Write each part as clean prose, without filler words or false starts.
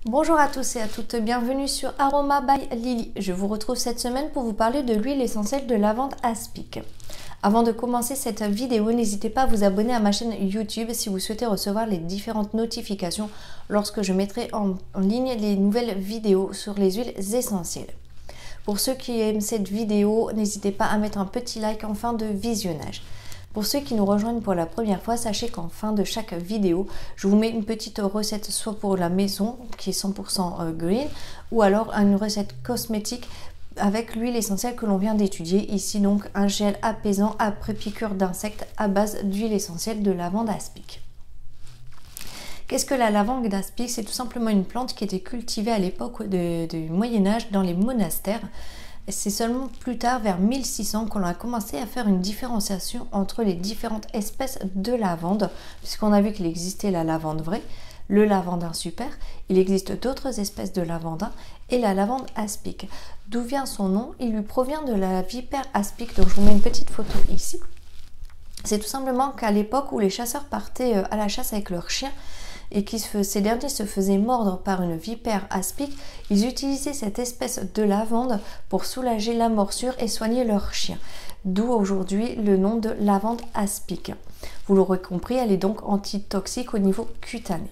Bonjour à tous et à toutes, bienvenue sur Aroma by Lily. Je vous retrouve cette semaine pour vous parler de l'huile essentielle de lavande aspic. Avant de commencer cette vidéo, n'hésitez pas à vous abonner à ma chaîne YouTube si vous souhaitez recevoir les différentes notifications lorsque je mettrai en ligne les nouvelles vidéos sur les huiles essentielles. Pour ceux qui aiment cette vidéo, n'hésitez pas à mettre un petit like en fin de visionnage. Pour ceux qui nous rejoignent pour la première fois, sachez qu'en fin de chaque vidéo, je vous mets une petite recette soit pour la maison qui est 100% green ou alors une recette cosmétique avec l'huile essentielle que l'on vient d'étudier. Ici donc un gel apaisant après piqûre d'insectes à base d'huile essentielle de lavande aspic. Qu'est-ce que la lavande aspic? C'est tout simplement une plante qui était cultivée à l'époque du Moyen-Âge dans les monastères. C'est seulement plus tard, vers 1600, qu'on a commencé à faire une différenciation entre les différentes espèces de lavande, puisqu'on a vu qu'il existait la lavande vraie, le lavandin super, il existe d'autres espèces de lavandin et la lavande aspic. D'où vient son nom? Il lui provient de la vipère aspic, donc je vous mets une petite photo ici. C'est tout simplement qu'à l'époque où les chasseurs partaient à la chasse avec leurs chiens, et ces derniers se faisaient mordre par une vipère aspic, ils utilisaient cette espèce de lavande pour soulager la morsure et soigner leurs chiens. D'où aujourd'hui le nom de lavande aspic. Vous l'aurez compris, elle est donc antitoxique au niveau cutané.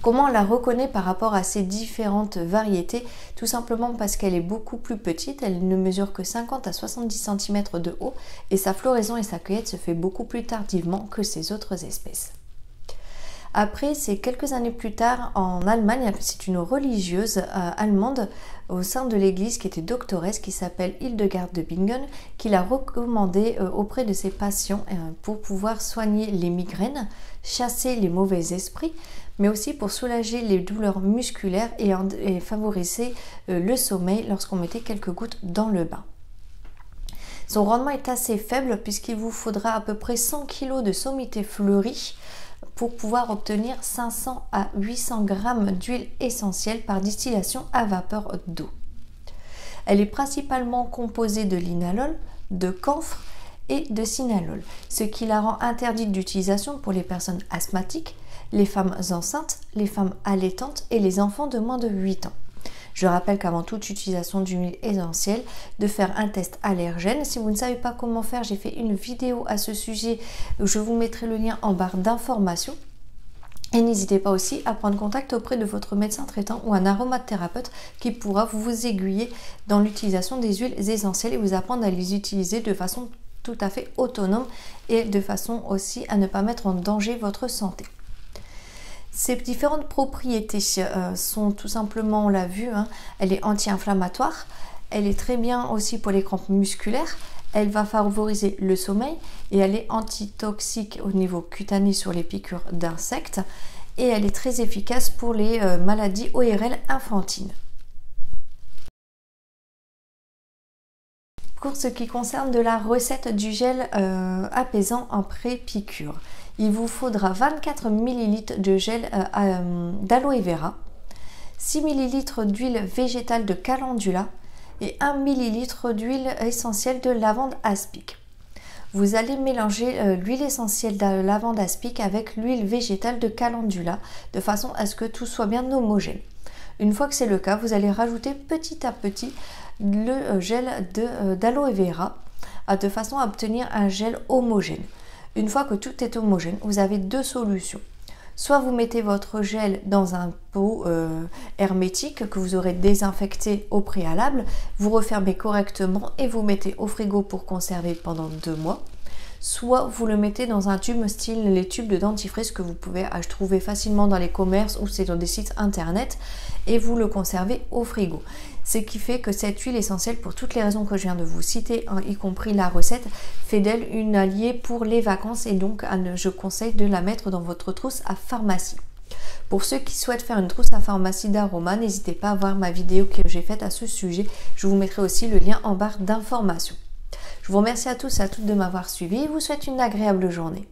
Comment on la reconnaît par rapport à ces différentes variétés? Tout simplement parce qu'elle est beaucoup plus petite, elle ne mesure que 50 à 70 cm de haut et sa floraison et sa cueillette se fait beaucoup plus tardivement que ces autres espèces. Après, c'est quelques années plus tard en Allemagne, c'est une religieuse allemande au sein de l'église qui était doctoresse, qui s'appelle Hildegard de Bingen, qui l'a recommandé auprès de ses patients pour pouvoir soigner les migraines, chasser les mauvais esprits, mais aussi pour soulager les douleurs musculaires et favoriser le sommeil lorsqu'on mettait quelques gouttes dans le bain. Son rendement est assez faible puisqu'il vous faudra à peu près 100 kg de sommité fleurie pour pouvoir obtenir 500 à 800 g d'huile essentielle par distillation à vapeur d'eau. Elle est principalement composée de linalol, de camphre et de cinnalol, ce qui la rend interdite d'utilisation pour les personnes asthmatiques, les femmes enceintes, les femmes allaitantes et les enfants de moins de 8 ans. Je rappelle qu'avant toute utilisation d'huile essentielle, de faire un test allergène. Si vous ne savez pas comment faire, j'ai fait une vidéo à ce sujet. Je vous mettrai le lien en barre d'informations. Et n'hésitez pas aussi à prendre contact auprès de votre médecin traitant ou un aromathérapeute qui pourra vous aiguiller dans l'utilisation des huiles essentielles et vous apprendre à les utiliser de façon tout à fait autonome et de façon aussi à ne pas mettre en danger votre santé. Ces différentes propriétés sont tout simplement, on l'a vu, elle est anti-inflammatoire, elle est très bien aussi pour les crampes musculaires, elle va favoriser le sommeil et elle est antitoxique au niveau cutané sur les piqûres d'insectes et elle est très efficace pour les maladies ORL infantines. Pour ce qui concerne de la recette du gel apaisant en pré-piqûre, il vous faudra 24 ml de gel d'aloe vera, 6 ml d'huile végétale de calendula et 1 ml d'huile essentielle de lavande aspic. Vous allez mélanger l'huile essentielle de lavande aspic avec l'huile végétale de calendula de façon à ce que tout soit bien homogène. Une fois que c'est le cas, vous allez rajouter petit à petit le gel d'aloe vera de façon à obtenir un gel homogène. Une fois que tout est homogène, vous avez deux solutions. Soit vous mettez votre gel dans un pot hermétique que vous aurez désinfecté au préalable, vous refermez correctement et vous mettez au frigo pour conserver pendant 2 mois. Soit vous le mettez dans un tube style les tubes de dentifrice que vous pouvez trouver facilement dans les commerces ou c'est dans des sites internet et vous le conservez au frigo. Ce qui fait que cette huile essentielle, pour toutes les raisons que je viens de vous citer, y compris la recette, fait d'elle une alliée pour les vacances et donc je conseille de la mettre dans votre trousse à pharmacie. Pour ceux qui souhaitent faire une trousse à pharmacie d'aroma, n'hésitez pas à voir ma vidéo que j'ai faite à ce sujet. Je vous mettrai aussi le lien en barre d'informations. Je vous remercie à tous et à toutes de m'avoir suivi et vous souhaite une agréable journée.